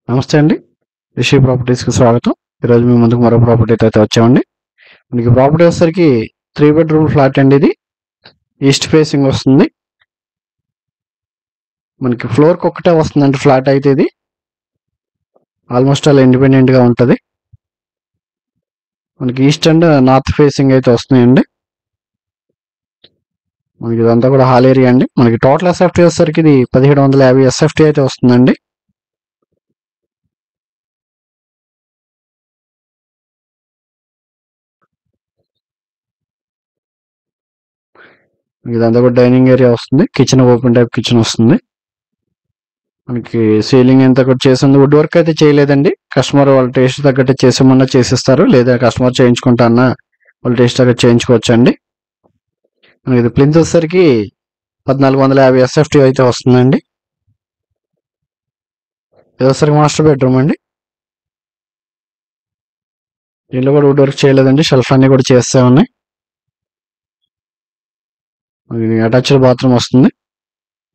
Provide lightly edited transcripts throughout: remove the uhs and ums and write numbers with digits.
నమస్తే అండి. రిషి ప్రాపర్టీస్‌కి స్వాగతం. ఈరోజు మీ ముందుకు మరో ప్రాపర్టీతో అయితే వచ్చామండి. మనకి ప్రాపర్టీ వచ్చేసరికి 3 బెడ్‌రూమ్ ఫ్లాట్ అండి ఇది. ఈస్ట్ ఫేసింగ్ వస్తుంది. మనకి ఫ్లోర్‌కి ఒక్కటే వస్తుందండి ఫ్లాట్ అయితే ఇది. ఆల్మోస్ట్ ఆల్ ఇండిపెండెంట్‌గా ఉంటది. మనకి ఈస్ట్ అండ్ నార్త్ ఫేసింగ్ అయితే వస్తున్నాయండి. మనకి ఇదంతా కూడా హాల్ ఏరియా అండి. మనకి టోటల్ ఎస్ఎఫ్టీ వచ్చేసరికి ఇది 1750 ఎస్ఎఫ్టీ అయితే వస్తుందండి. ఇదంతా కూడా డైనింగ్ ఏరియా వస్తుంది. కిచెన్ ఓపెన్ టైప్ కిచెన్ వస్తుంది. మనకి సీలింగ్ ఎంత కూడా చేసింది. వుడ్ వర్క్ అయితే చేయలేదండి. కస్టమర్ వాళ్ళ టేస్ట్ తగ్గట్టు చేసేమన్నా చేసిస్తారు. లేదా కస్టమర్ చేయించుకుంటా అన్న వాళ్ళ టేస్ట్ తగ్గట్టు చేయించుకోవచ్చండి. మనకి ఇది ప్లింత్ వచ్చేసరికి 1450 ఎస్ఎఫ్టీ అయితే వస్తుందండి. ఇది వచ్చేసరికి మాస్టర్ బెడ్రూమ్ అండి. దీనిలో కూడా వుడ్ వర్క్ చేయలేదండి. షెల్ఫ్ అన్ని కూడా చేస్తే ఉన్నాయి. ఇది అటాచ్డ్ బాత్రూమ్ వస్తుంది.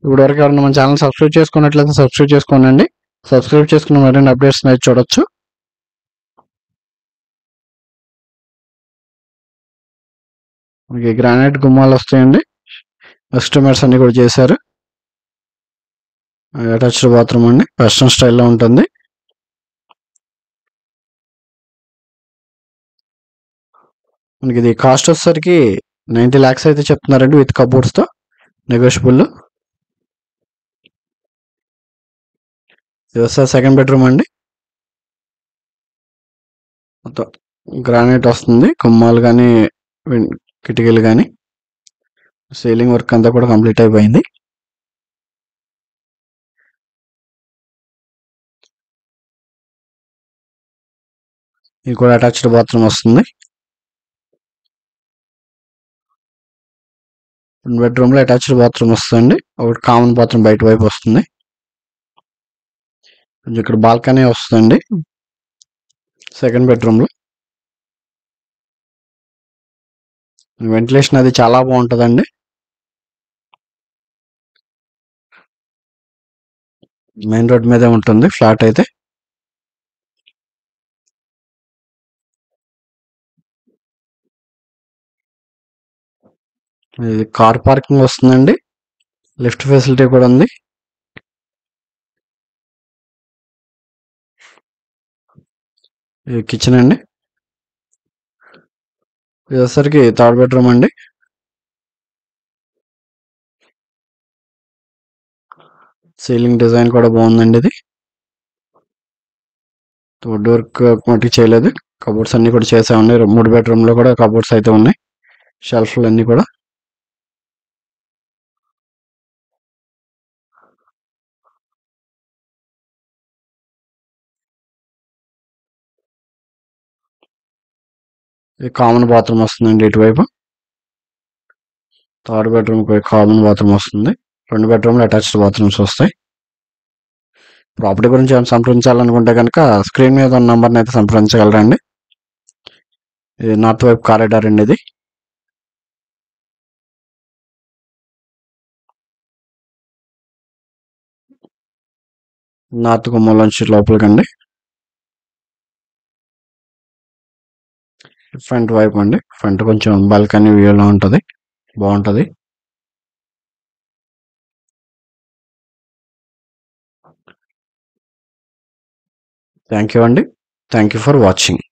ఇప్పుడు వరకు ఎవరైనా మన ఛానల్ సబ్స్క్రైబ్ చేసుకున్నట్లయితే సబ్స్క్రైబ్ చేసుకోనండి. సబ్స్క్రైబ్ చేసుకున్న మరిన్ని అప్డేట్స్ అయితే చూడొచ్చు. మనకి గ్రానైట్ గుమ్మాలు వస్తాయండి. ఎస్టిమేట్స్ అన్ని కూడా చేశారు. అటాచ్డ్ బాత్రూమ్ అండి. వెస్ట్రన్ స్టైల్లో ఉంటుంది. మనకి ఇది కాస్ట్ వచ్చేసరికి 90 lakhs అయితే చెప్తున్నారండి విత్ కబోర్డ్స్తో. నెగోషియబుల్. ఇది వస్తే సెకండ్ బెడ్రూమ్ అండి. మొత్తం గ్రానైట్ వస్తుంది. గుమ్మాలు కానీ కిటికీలు కానీ సీలింగ్ వర్క్ అంతా కూడా కంప్లీట్ అయిపోయింది. ఇది కూడా అటాచ్డ్ బాత్రూమ్ వస్తుంది. బెడ్రూమ్ లో అటాచ్డ్ బాత్రూమ్ వస్తుంది. ఒకటి కామన్ బాత్రూమ్ బయట వైపు వస్తుంది. ఇక్కడ బాల్కనీ వస్తుంది సెకండ్ బెడ్రూమ్ లో. వెంటిలేషన్ అది చాలా బాగుంటుందండి. మెయిన్ రోడ్ మీదే ఉంటుంది ఫ్లాట్ అయితే. ఇది కార్ పార్కింగ్ వస్తుందండి. లిఫ్ట్ ఫెసిలిటీ కూడా ఉంది. ఇది కిచెన్ అండి. ఇది వచ్చేసరికి థర్డ్ బెడ్రూమ్ అండి. సీలింగ్ డిజైన్ కూడా బాగుందండి. ఇది వుడ్ వర్క్ మట్టి చేయలేదు. కబోర్డ్స్ అన్ని కూడా చేసే ఉన్నాయి. 3 బెడ్రూమ్ లో కూడా కబోర్డ్స్ అయితే ఉన్నాయి. షెల్ఫ్లు అన్ని కూడా. ఇది కామన్ బాత్రూమ్ వస్తుందండి ఇటువైపు. థర్డ్ బెడ్రూమ్ కామన్ బాత్రూమ్ వస్తుంది. 2 బెడ్రూమ్లు అటాచ్డ్ బాత్రూమ్స్ వస్తాయి. ప్రాపర్టీ గురించి ఏమైనా సంప్రదించాలనుకుంటే కనుక స్క్రీన్ మీద ఉన్న నంబర్ని అయితే సంప్రదించగలరండి. ఇది నార్త్ వైపు కారిడార్ అండి. ఇది నార్త్ గుమ్మలోంచి లోపలికండి. ఫ్రంట్ వైపు అండి. ఫ్రంట్ కొంచెం బాల్కనీ వ్యూలో ఉంటుంది. బాగుంటుంది. థ్యాంక్ యూ అండి. Thank you for watching.